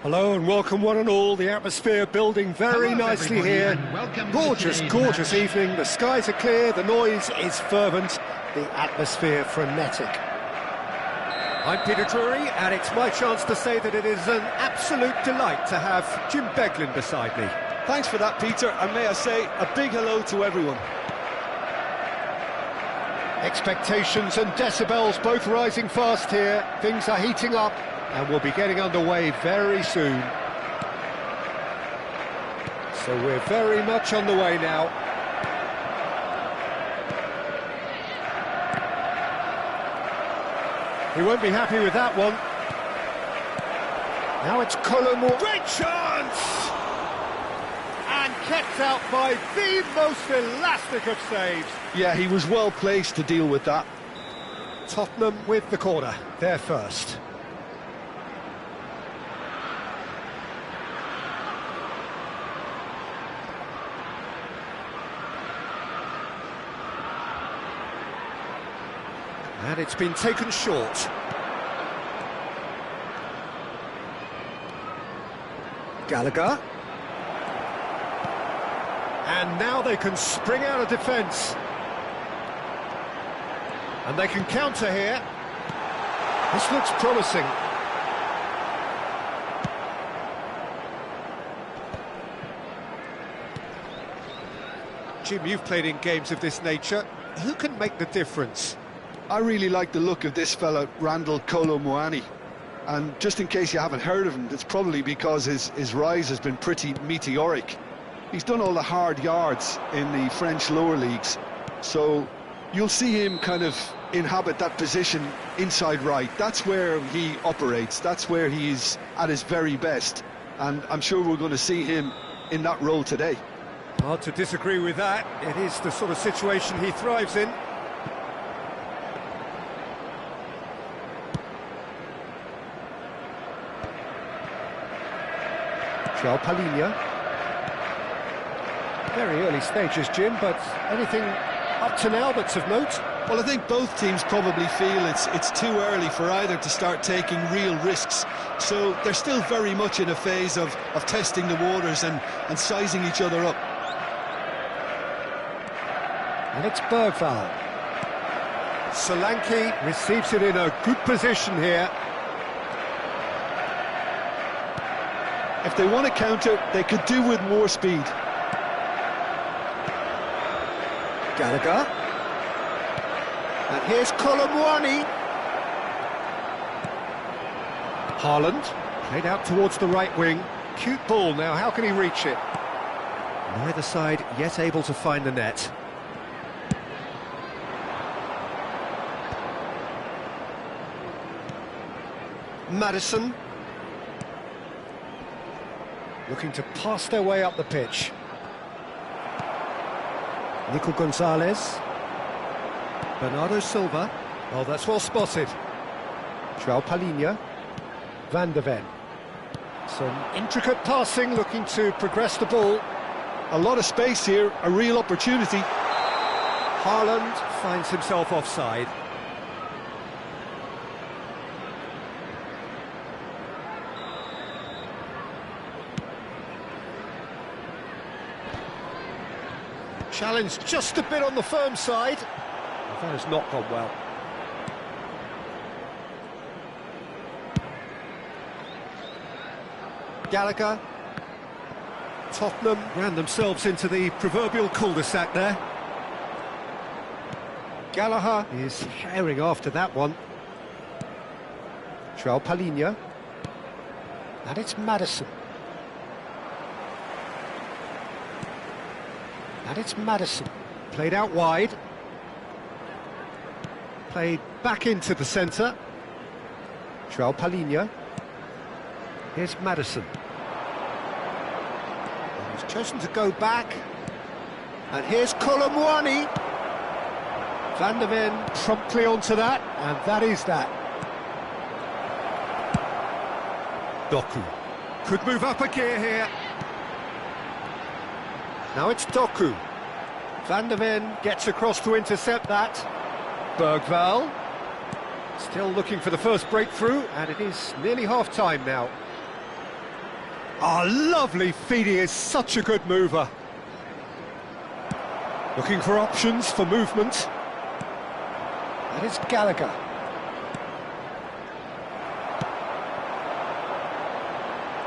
Hello and welcome one and all. The atmosphere building very nicely here. Gorgeous, gorgeous evening. The skies are clear, the noise is fervent, the atmosphere frenetic. I'm Peter Drury, and it's my chance to say that it is an absolute delight to have Jim Beglin beside me. Thanks for that, Peter, and may I say a big hello to everyone. Expectations and decibels both rising fast here. Things are heating up, and we'll be getting underway very soon. So we're very much on the way now. He won't be happy with that one. Now it's Colombo. Great chance! And kept out by the most elastic of saves. Yeah, he was well placed to deal with that. Tottenham with the corner, they're first. And it's been taken short. Gallagher. And now they can spring out of defence. And they can counter here. This looks promising. Jim, you've played in games of this nature. Who can make the difference? I really like the look of this fella, Randall Kolo Muani. And just in case you haven't heard of him, it's probably because his rise has been pretty meteoric. He's done all the hard yards in the French lower leagues, so you'll see him kind of inhabit that position inside right. That's where he operates, that's where he's at his very best, and I'm sure we're going to see him in that role today. Hard to disagree with that. It is the sort of situation he thrives in. João Palhinha. Very early stages, Jim, but anything up to now that's of note? Well, I think both teams probably feel it's too early for either to start taking real risks. So they're still very much in a phase of testing the waters and sizing each other up. And it's Bergvall. Solanke receives it in a good position here. If they want to counter, they could do with more speed. Gallagher. And here's Kolo Muani. Haaland, played out towards the right wing. Cute ball now, how can he reach it? Neither side yet able to find the net. Maddison. Looking to pass their way up the pitch. Nico Gonzalez. Bernardo Silva. Oh, that's well spotted. João Palhinha. Van de Ven. Some intricate passing, looking to progress the ball. A lot of space here, a real opportunity. Haaland finds himself offside. Challenge just a bit on the firm side. That has not gone well. Gallagher. Tottenham ran themselves into the proverbial cul-de-sac there. Gallagher is herring after that one. João Palhinha. And it's Maddison. And it's Maddison. Played out wide. Played back into the centre. João Palhinha. Here's Maddison. And he's chosen to go back. And here's Kolo Muani. Van de Ven promptly onto that, and that is that. Doku. Could move up a gear here. Now it's Doku. Van de Ven gets across to intercept that. Bergvall. Still looking for the first breakthrough, and it is nearly half-time now. Oh, lovely feed, he is such a good mover. Looking for options for movement. And it's Gallagher.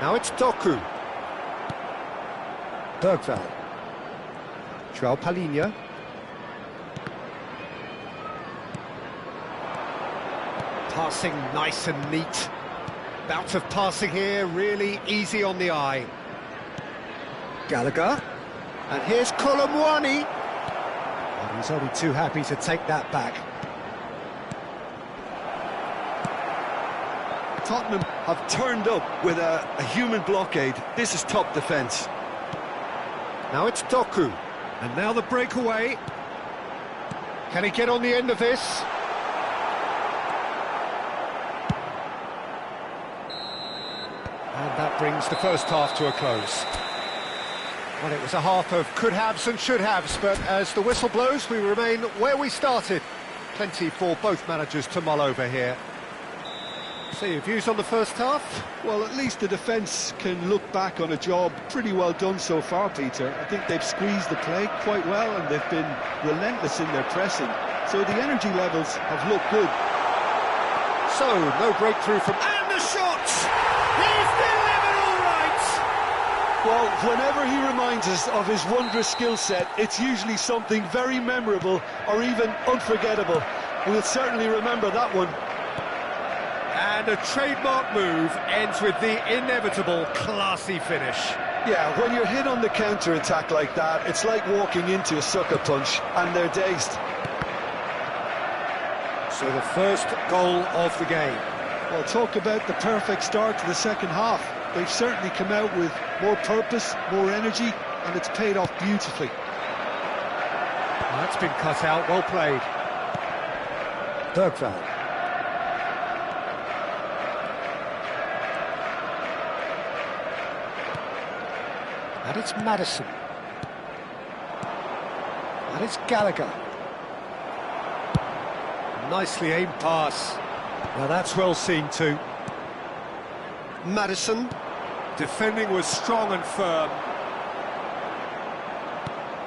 Now it's Doku. Bergvall. João Palhinha. Passing nice and neat. Bout of passing here, really easy on the eye. Gallagher. And here's Kolo Muani. And he's only too happy to take that back. Tottenham have turned up with a human blockade. This is top defence. Now it's Doku. And now the breakaway. Can he get on the end of this? And that brings the first half to a close. Well, it was a half of could-haves and should-haves, but as the whistle blows, we remain where we started. Plenty for both managers to mull over here. So your views on the first half? Well, at least the defence can look back on a job pretty well done so far, Peter. I think they've squeezed the play quite well and they've been relentless in their pressing. So the energy levels have looked good. So, no breakthrough from... And the shot! He's delivered all right! Well, whenever he reminds us of his wondrous skill set, it's usually something very memorable or even unforgettable. We'll certainly remember that one. And a trademark move ends with the inevitable classy finish. Yeah, when you're hit on the counter-attack like that, it's like walking into a sucker punch, and they're dazed. So the first goal of the game. Well, talk about the perfect start to the second half. They've certainly come out with more purpose, more energy, and it's paid off beautifully. Well, that's been cut out, well played. Bergvall. And it's Maddison. And it's Gallagher. Nicely aimed pass. Now that's well seen too. Maddison. Defending was strong and firm.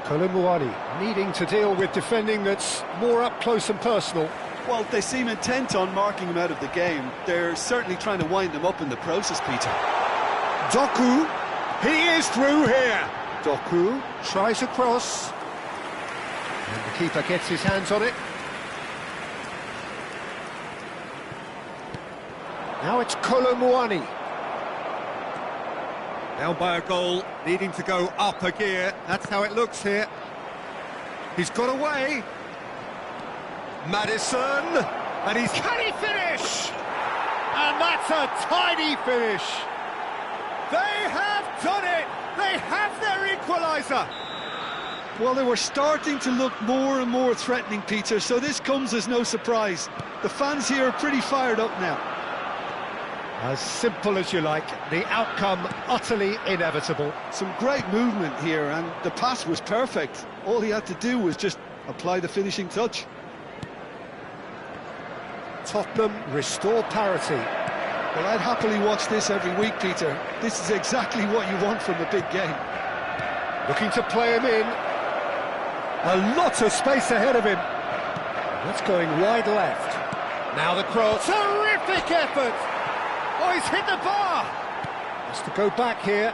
Kolo Muani needing to deal with defending that's more up close and personal. Well, they seem intent on marking him out of the game. They're certainly trying to wind him up in the process, Peter. Doku. He is through here. Doku tries a cross. And the keeper gets his hands on it. Now it's Kolo Muani. Now by a goal, needing to go up a gear. That's how it looks here. He's got away. Maddison. And he's... Can he finish? And that's a tidy finish. They have done it! They have their equaliser! Well, they were starting to look more and more threatening, Peter, so this comes as no surprise. The fans here are pretty fired up now. As simple as you like, the outcome utterly inevitable. Some great movement here, and the pass was perfect. All he had to do was just apply the finishing touch. Tottenham restore parity. Well, I'd happily watch this every week, Peter. This is exactly what you want from a big game. Looking to play him in. A lot of space ahead of him. That's going wide left. Now the cross. Terrific effort! Oh, he's hit the bar! Has to go back here.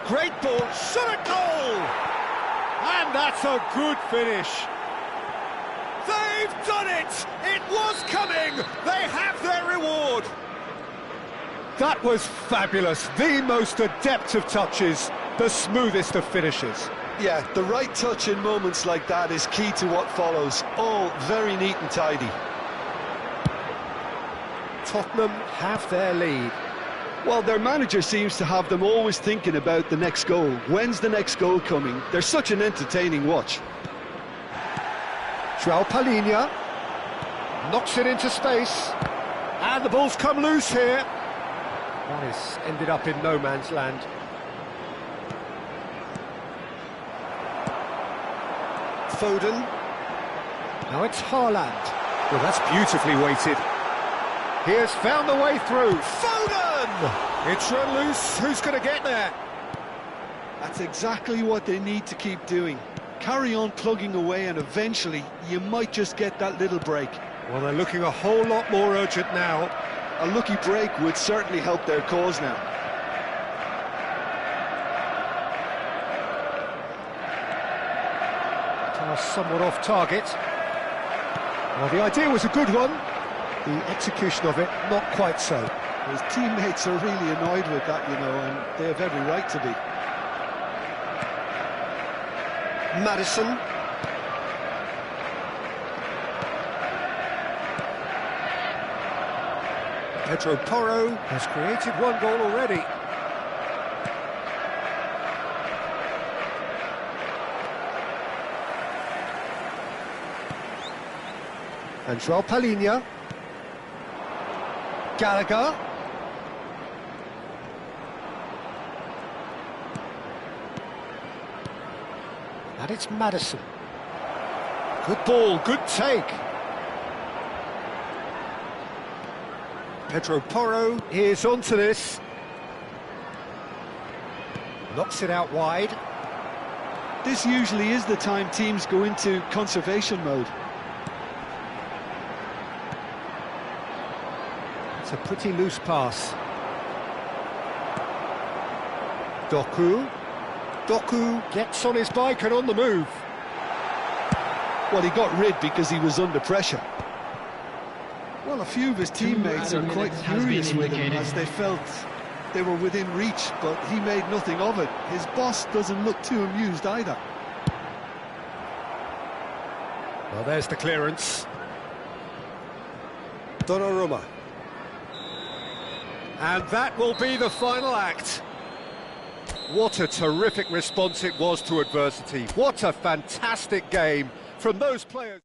Great ball, shot at goal! And that's a good finish. They've done it! It was coming! They have their reward! That was fabulous. The most adept of touches, the smoothest of finishes. Yeah, the right touch in moments like that is key to what follows. All very neat and tidy. Tottenham have their lead. Well, their manager seems to have them always thinking about the next goal. When's the next goal coming? They're such an entertaining watch. João Palhinha knocks it into space. And the ball's come loose here. One is ended up in no man's land. Foden. Now it's Haaland. Well, that's beautifully weighted. He has found the way through. Foden! It's run loose. Who's going to get there? That's exactly what they need to keep doing. Carry on plugging away and eventually you might just get that little break. Well, they're looking a whole lot more urgent now. A lucky break would certainly help their cause now. Pass somewhat off target. Well, the idea was a good one. The execution of it, not quite so. His teammates are really annoyed with that, you know, and they have every right to be. Maddison. Pedro Porro has created one goal already. And João Palhinha. Gallagher. And it's Maddison. Good ball, good take. Pedro Porro is onto this. Knocks it out wide. This usually is the time teams go into conservation mode. It's a pretty loose pass. Doku. Doku gets on his bike and on the move. Well, he got rid because he was under pressure. Well, a few of his teammates are quite furious with him as they felt they were within reach, but he made nothing of it. His boss doesn't look too amused either. Well, there's the clearance. Donnarumma. And that will be the final act. What a terrific response it was to adversity. What a fantastic game from those players.